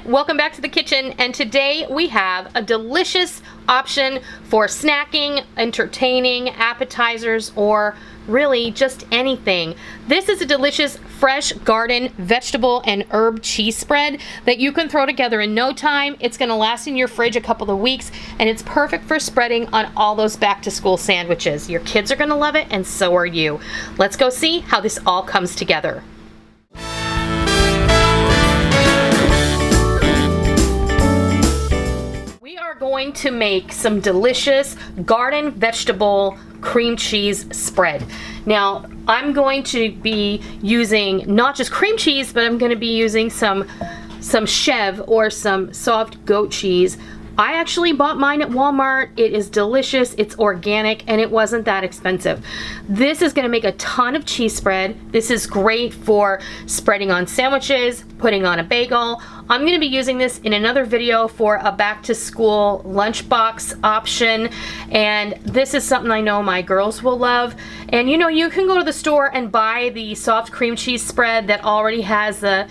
welcome back to the kitchen, and today we have a delicious option for snacking, entertaining, appetizers, or really just anything. This is a delicious fresh garden vegetable and herb cheese spread that you can throw together in no time. It's going to last in your fridge a couple of weeks, and it's perfect for spreading on all those back to school sandwiches. Your kids are going to love it, and so are you. Let's go see how this all comes together. We are going to make some delicious garden vegetable cream cheese spread. Now, I'm going to be using not just cream cheese, but I'm going to be using some Chevre or some soft goat cheese. I actually bought mine at Walmart. It is delicious, it's organic, and it wasn't that expensive. This is going to make a ton of cheese spread. This is great for spreading on sandwiches, putting on a bagel. I'm going to be using this in another video for a back to school lunchbox option, and this is something I know my girls will love. And you know, you can go to the store and buy the soft cream cheese spread that already has the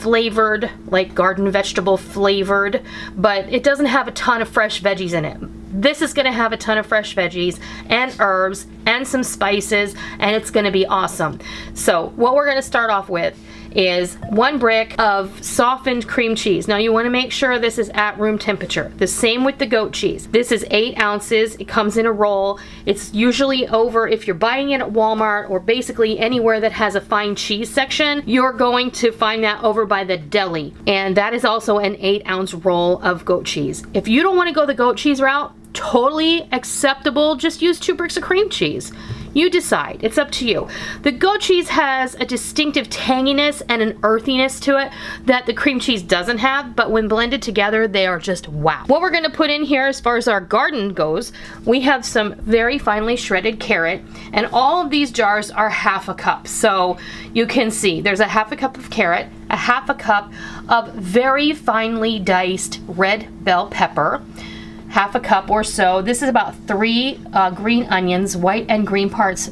flavored, like garden vegetable flavored, but it doesn't have a ton of fresh veggies in it. This is going to have a ton of fresh veggies and herbs and some spices, and it's going to be awesome. So what we're going to start off with is 1 brick of softened cream cheese. Now you want to make sure this is at room temperature. The same with the goat cheese. This is 8 ounces. It comes in a roll. It's usually over, if you're buying it at Walmart or basically anywhere that has a fine cheese section, you're going to find that over by the deli. And that is also an 8-ounce roll of goat cheese. If you don't want to go the goat cheese route, totally acceptable. Just use 2 bricks of cream cheese. You decide. It's up to you. The goat cheese has a distinctive tanginess and an earthiness to it that the cream cheese doesn't have, but when blended together, they are just wow. What we're going to put in here as far as our garden goes, we have some very finely shredded carrot, and all of these jars are 1/2 cup. So you can see there's a 1/2 cup of carrot, a 1/2 cup of very finely diced red bell pepper, 1/2 cup or so. This is about 3 green onions, white and green parts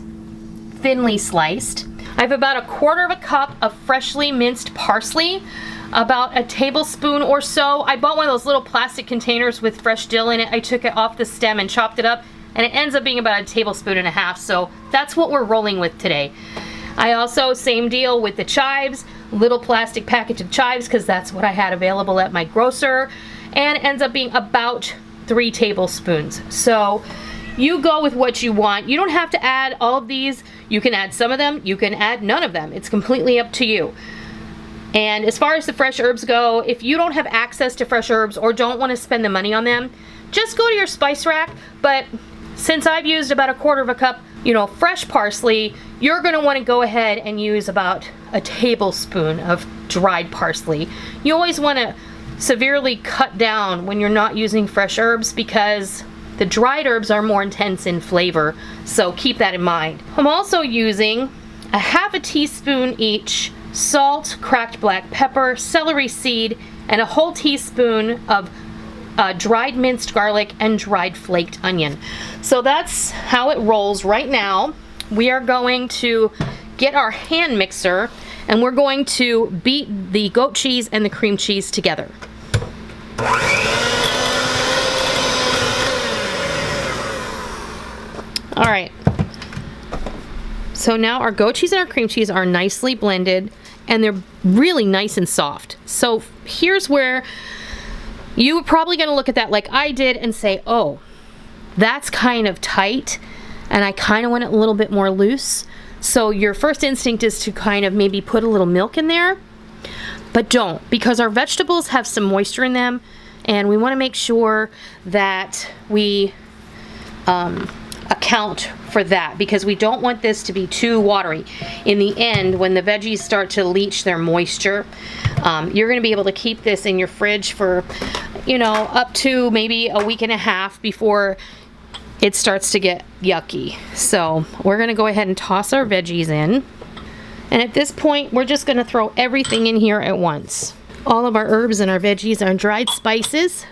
thinly sliced. I have about 1/4 cup of freshly minced parsley, about a tablespoon or so. I bought one of those little plastic containers with fresh dill in it. I took it off the stem and chopped it up, and it ends up being about 1.5 tablespoons, so that's what we're rolling with today. I also, same deal with the chives, little plastic package of chives because that's what I had available at my grocer, and it ends up being about 3 tablespoons. So you go with what you want. You don't have to add all of these. You can add some of them, you can add none of them. It's completely up to you. And as far as the fresh herbs go, if you don't have access to fresh herbs or don't want to spend the money on them, just go to your spice rack. But since I've used about 1/4 cup, fresh parsley, you're going to want to go ahead and use about a tablespoon of dried parsley. You always want to severely cut down when you're not using fresh herbs because the dried herbs are more intense in flavor, so keep that in mind. I'm also using a 1/2 teaspoon each salt, cracked black pepper, celery seed, and a whole teaspoon of dried minced garlic and dried flaked onion. So that's how it rolls right now. We are going to get our hand mixer, and we're going to beat the goat cheese and the cream cheese together. All right, so now our goat cheese and our cream cheese are nicely blended, and they're really nice and soft. So here's where you're probably going to look at that like I did and say, oh, that's kind of tight, and I kind of want it a little bit more loose. So your first instinct is to kind of maybe put a little milk in there, but don't, because our vegetables have some moisture in them, and we want to make sure that we account for that, because we don't want this to be too watery. In the end, when the veggies start to leach their moisture, you're going to be able to keep this in your fridge for, up to maybe 1.5 weeks before it starts to get yucky. So we're going to go ahead and toss our veggies in. And at this point, we're just going to throw everything in here at once. All of our herbs and our veggies, our dried spices,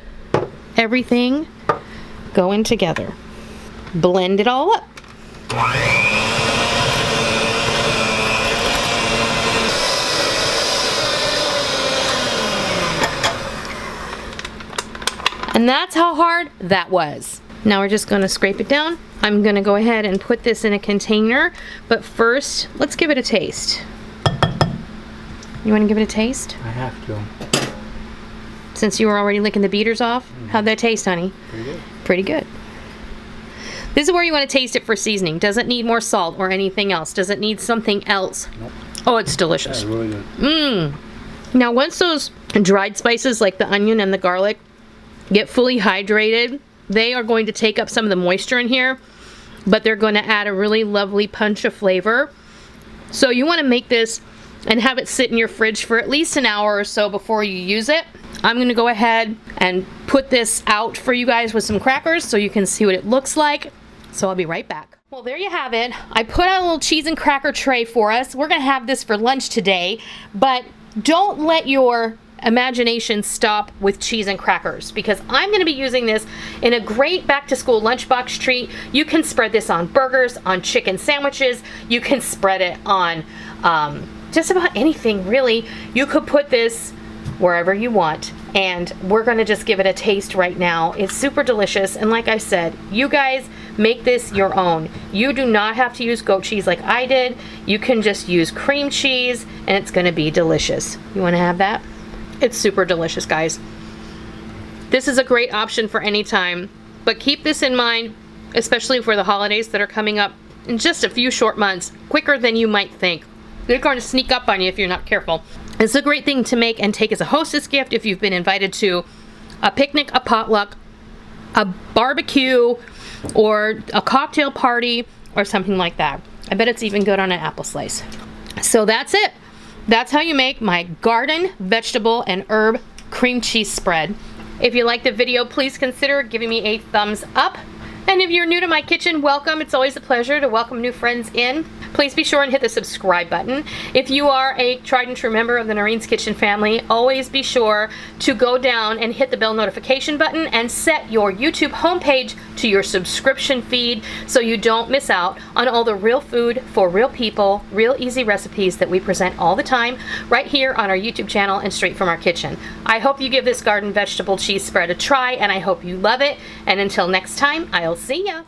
everything going together. Blend it all up. And that's how hard that was. Now we're just gonna scrape it down. I'm gonna go ahead and put this in a container, but first, let's give it a taste. You wanna give it a taste? I have to. Since you were already licking the beaters off? How'd that taste, honey? Pretty good. Pretty good. This is where you want to taste it for seasoning. Doesn't need more salt or anything else. Doesn't need something else. Nope. Oh, it's delicious. That's really good. Mmm. Now, once those dried spices like the onion and the garlic get fully hydrated, they are going to take up some of the moisture in here, but they're going to add a really lovely punch of flavor. So you want to make this and have it sit in your fridge for at least an hour or so before you use it. I'm going to go ahead and put this out for you guys with some crackers so you can see what it looks like. So I'll be right back. Well, there you have it. I put out a little cheese and cracker tray for us. We're going to have this for lunch today, but don't let your imagination stop with cheese and crackers, because I'm going to be using this in a great back to school lunchbox treat. You can spread this on burgers, on chicken sandwiches. You can spread it on just about anything, really. You could put this wherever you want, and we're going to just give it a taste right now. It's super delicious, and like I said, you guys make this your own. You do not have to use goat cheese like I did. You can just use cream cheese, and it's going to be delicious. You want to have that? It's super delicious, guys. This is a great option for any time, but keep this in mind, especially for the holidays that are coming up in just a few short months, quicker than you might think. They're going to sneak up on you if you're not careful. It's a great thing to make and take as a hostess gift if you've been invited to a picnic, a potluck, a barbecue, or a cocktail party, or something like that. I bet it's even good on an apple slice. So that's it. That's how you make my garden, vegetable, and herb cream cheese spread. If you liked the video, please consider giving me a thumbs up. And if you're new to my kitchen, welcome. It's always a pleasure to welcome new friends in. Please be sure and hit the subscribe button. If you are a tried and true member of the Noreen's Kitchen family, always be sure to go down and hit the bell notification button and set your YouTube homepage to your subscription feed so you don't miss out on all the real food for real people, real easy recipes that we present all the time right here on our YouTube channel and straight from our kitchen. I hope you give this garden vegetable cheese spread a try, and I hope you love it. And until next time, I'll see ya.